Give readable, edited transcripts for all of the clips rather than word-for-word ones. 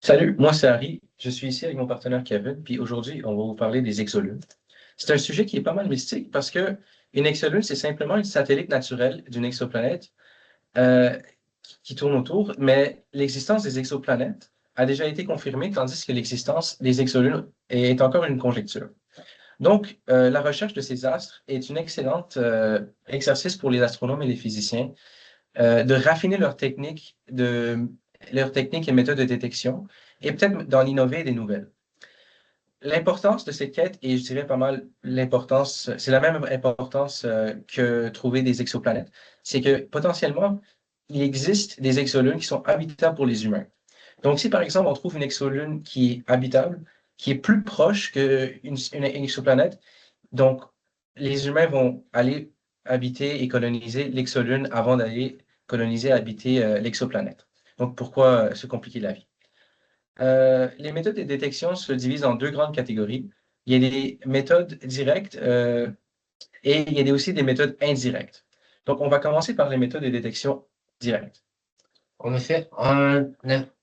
Salut, moi c'est Harry. Je suis ici avec mon partenaire Kevin, puis aujourd'hui, on va vous parler des exolunes. C'est un sujet qui est pas mal mystique parce que une exolune, c'est simplement une satellite naturelle d'une exoplanète euh, qui tourne autour, mais l'existence des exoplanètes a déjà été confirmée, tandis que l'existence des exolunes est encore une conjecture. Donc, la recherche de ces astres est une excellente exercice pour les astronomes et les physiciens de raffiner leurs techniques et méthodes de détection et peut-être d'en innover des nouvelles. L'importance de cette quête, et je dirais pas mal l'importance, c'est la même importance que trouver des exoplanètes, c'est que potentiellement, il existe des exolunes qui sont habitables pour les humains. Donc, si par exemple on trouve une exolune qui est habitable, qui est plus proche qu'une exoplanète, donc les humains vont aller habiter et coloniser l'exolune avant d'aller coloniser et habiter l'exoplanète. Donc, pourquoi se compliquer la vie? Les méthodes de détection se divisent en deux grandes catégories. Il y a des méthodes directes et il y a aussi des méthodes indirectes. Donc, on va commencer par les méthodes de détection directes. En effet, un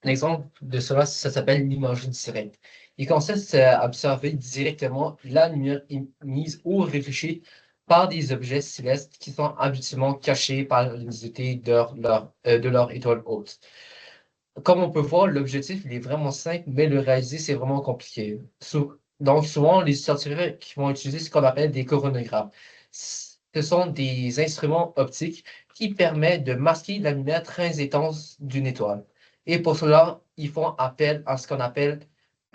exemple de cela, ça s'appelle l'imagerie directe. Il consiste à observer directement la lumière émise ou réfléchie par des objets célestes qui sont habituellement cachés par la luminosité de leur étoile haute. Comme on peut voir, l'objectif, il est vraiment simple, mais le réaliser, c'est vraiment compliqué. Donc, souvent, les scientifiques vont utiliser ce qu'on appelle des coronographes. Ce sont des instruments optiques qui permettent de masquer la lumière très intense d'une étoile. Et pour cela, ils font appel à ce qu'on appelle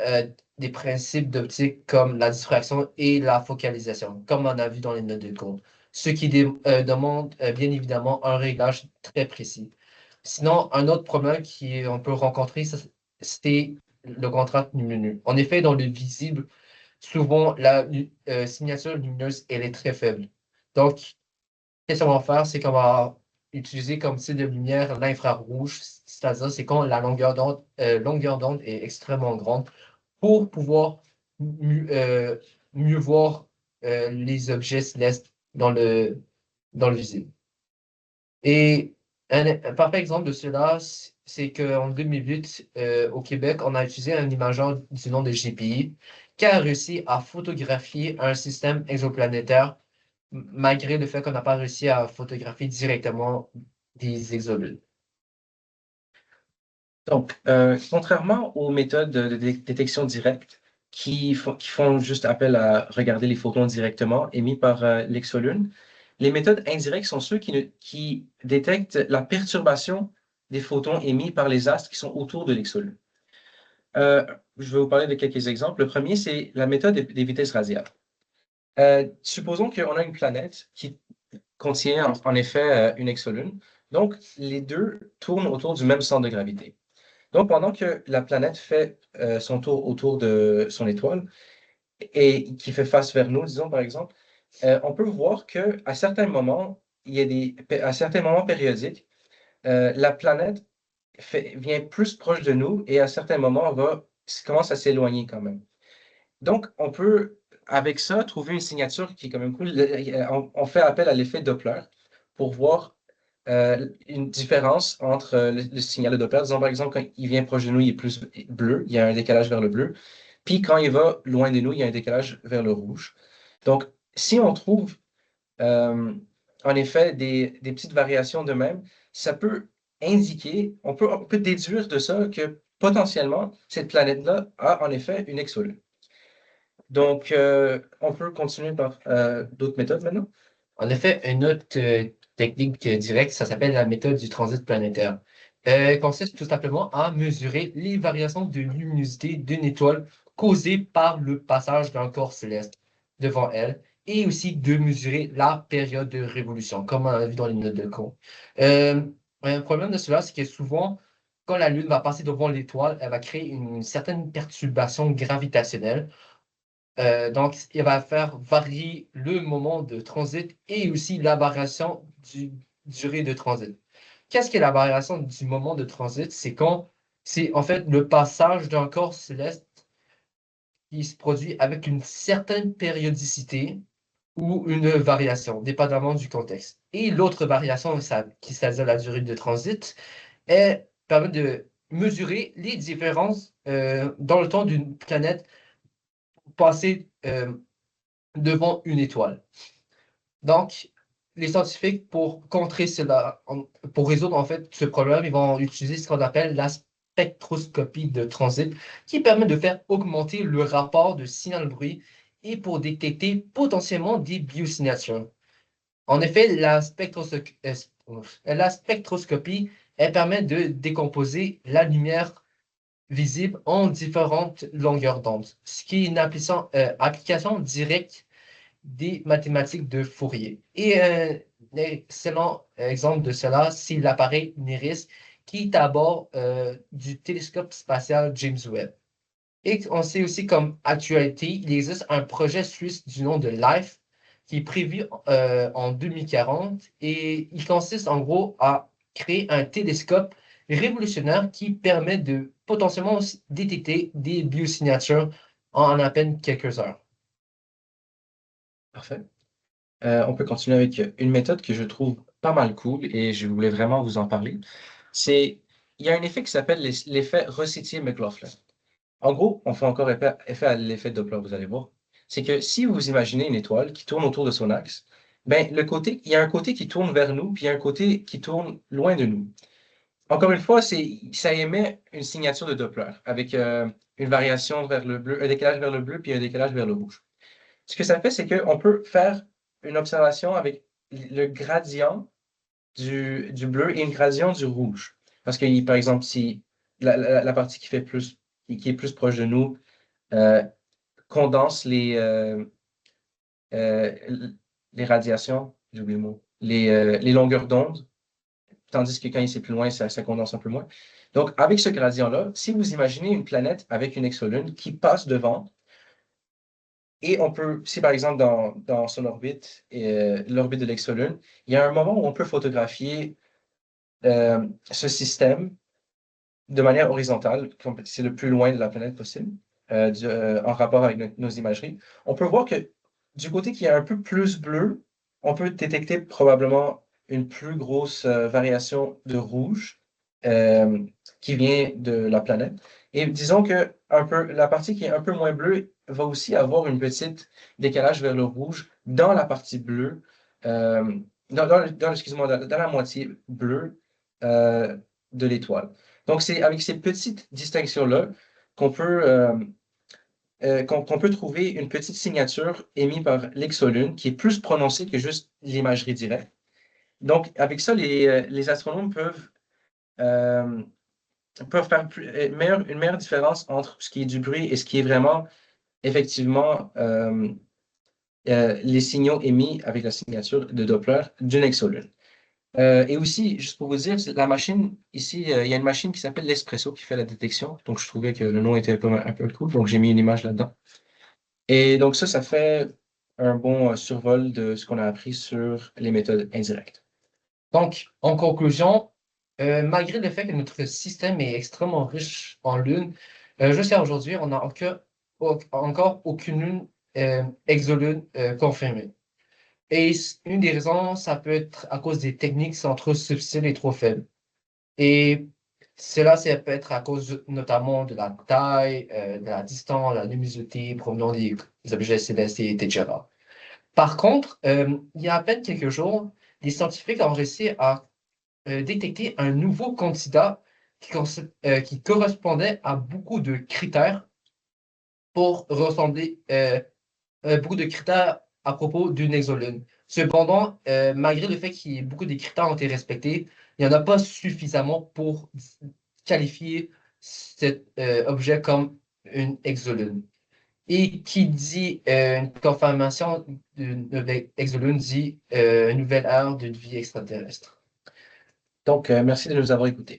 euh, des principes d'optique comme la diffraction et la focalisation, comme on a vu dans les notes de cours, ce qui demande bien évidemment un réglage très précis. Sinon, un autre problème qu'on peut rencontrer, c'est le contraste lumineux. En effet, dans le visible, souvent, la signature lumineuse, elle est très faible. Donc, qu'est-ce qu'on va faire, c'est qu'on va utiliser comme type de lumière l'infrarouge, c'est-à-dire c'est quand la longueur d'onde est extrêmement grande pour pouvoir mieux voir les objets célestes dans le visible. Et un parfait exemple de cela, c'est qu'en 2008, au Québec, on a utilisé un imageur du nom de GPI qui a réussi à photographier un système exoplanétaire malgré le fait qu'on n'a pas réussi à photographier directement des exodules. Donc, contrairement aux méthodes de détection directe qui font juste appel à regarder les photons directement émis par l'exolune, les méthodes indirectes sont ceux qui détectent la perturbation des photons émis par les astres qui sont autour de l'exolune. Euh, je vais vous parler de quelques exemples. Le premier, c'est la méthode des vitesses radiales. Supposons qu'on a une planète qui contient en effet une exolune. Donc, les deux tournent autour du même centre de gravité. Donc, pendant que la planète fait son tour autour de son étoile et qui fait face vers nous, disons par exemple, on peut voir que à certains moments, à certains moments périodiques, la planète vient plus proche de nous et à certains moments commence à s'éloigner quand même. Donc, on peut, avec ça, trouver une signature qui est quand même cool. On fait appel à l'effet Doppler pour voir une différence entre le signal de Doppler. Disons, par exemple, quand il vient proche de nous, il est plus bleu, il y a un décalage vers le bleu. Puis quand il va loin de nous, il y a un décalage vers le rouge. Donc, si on trouve en effet des petites variations de même, ça peut indiquer, on peut déduire de ça que potentiellement, cette planète-là a en effet une exolune. Donc, on peut continuer par d'autres méthodes maintenant. En effet, une autre technique directe, ça s'appelle la méthode du transit planétaire. Consiste tout simplement à mesurer les variations de luminosité d'une étoile causées par le passage d'un corps céleste devant elle et aussi de mesurer la période de révolution, comme on a vu dans les notes de cours. Euh, un problème de cela, c'est que souvent, quand la Lune va passer devant l'étoile, elle va créer une certaine perturbation gravitationnelle donc, il va faire varier le moment de transit et aussi la variation du durée de transit. Qu'est-ce que la variation du moment de transit? C'est en fait le passage d'un corps céleste qui se produit avec une certaine périodicité ou une variation, dépendamment du contexte. Et l'autre variation, c'est-à-dire la durée de transit, permet mesurer les différences dans le temps d'une planète passée devant une étoile. Donc, les scientifiques, pour contrer cela, pour résoudre en fait ce problème, ils vont utiliser ce qu'on appelle la spectroscopie de transit, qui permet de faire augmenter le rapport de signal-bruit et pour détecter potentiellement des biosignatures. En effet, la spectroscopie, elle permet de décomposer la lumière visible en différentes longueurs d'onde, ce qui est une application directe des mathématiques de Fourier. Et un excellent exemple de cela, c'est l'appareil NIRIS qui est à bord du télescope spatial James Webb. Et on sait aussi comme actualité, il existe un projet suisse du nom de LIFE qui est prévu en 2040 et il consiste en gros à créer un télescope révolutionnaire qui permet de potentiellement aussi détecter des biosignatures en à peine quelques heures. Parfait. On peut continuer avec une méthode que je trouve pas mal cool et je voulais vraiment vous en parler. Il y a un effet qui s'appelle l'effet Rossettier-McLaughlin. En gros, on fait encore effet à l'effet Doppler, vous allez voir. C'est que si vous imaginez une étoile qui tourne autour de son axe, ben, il y a un côté qui tourne vers nous, puis il y a un côté qui tourne loin de nous. Encore une fois, ça émet une signature de Doppler avec une variation vers le bleu, un décalage vers le bleu, puis un décalage vers le rouge. Ce que ça fait, c'est qu'on peut faire une observation avec le gradient du bleu et une gradient du rouge. Parce que, par exemple, si la partie qui est plus proche de nous euh, condense les radiations, j'ai oublié le mot, les longueurs d'onde, tandis que quand c'est plus loin, ça condense un peu moins. Donc, avec ce gradient-là, si vous imaginez une planète avec une exolune qui passe devant, et on peut, si par exemple dans son orbite, l'orbite de l'exolune, il y a un moment où on peut photographier ce système de manière horizontale, c'est le plus loin de la planète possible, en rapport avec nos imageries. On peut voir que du côté qui est un peu plus bleu, on peut détecter probablement une plus grosse variation de rouge euh, qui vient de la planète. Et disons que la partie qui est un peu moins bleue va aussi avoir une petite décalage vers le rouge dans la partie bleue, euh, excuse-moi, dans la moitié bleue euh, de l'étoile. Donc, c'est avec ces petites distinctions-là qu'on peut, qu'on peut trouver une petite signature émise par l'exolune qui est plus prononcée que juste l'imagerie directe. Donc, avec ça, les astronomes euh, peuvent faire une meilleure différence entre ce qui est du bruit et ce qui est vraiment, effectivement, les signaux émis avec la signature de Doppler d'une exolune. Et aussi, juste pour vous dire, la machine, ici, il y a une machine qui s'appelle l'Espresso qui fait la détection. Donc, je trouvais que le nom était un peu cool. Donc, j'ai mis une image là-dedans. Et donc, ça fait un bon survol de ce qu'on a appris sur les méthodes indirectes. Donc, en conclusion, malgré le fait que notre système est extrêmement riche en lune, jusqu'à aujourd'hui, on n'a encore aucune lune exolune confirmée. Et une des raisons, ça peut être à cause des techniques sont trop subtiles et trop faibles. Et cela, ça peut être à cause notamment de la taille, de la distance, la luminosité provenant des objets célestes, etc. Par contre, il y a à peine quelques jours, les scientifiques ont réussi à détecter un nouveau candidat qui correspondait à beaucoup de critères pour ressembler, beaucoup de critères à propos d'une exolune. Cependant, malgré le fait que beaucoup de critères ont été respectés, il n'y en a pas suffisamment pour qualifier cet objet comme une exolune. Et qui dit une confirmation d'une nouvelle exolune dit une nouvelle ère d'une vie extraterrestre. Donc, merci de nous avoir écoutés.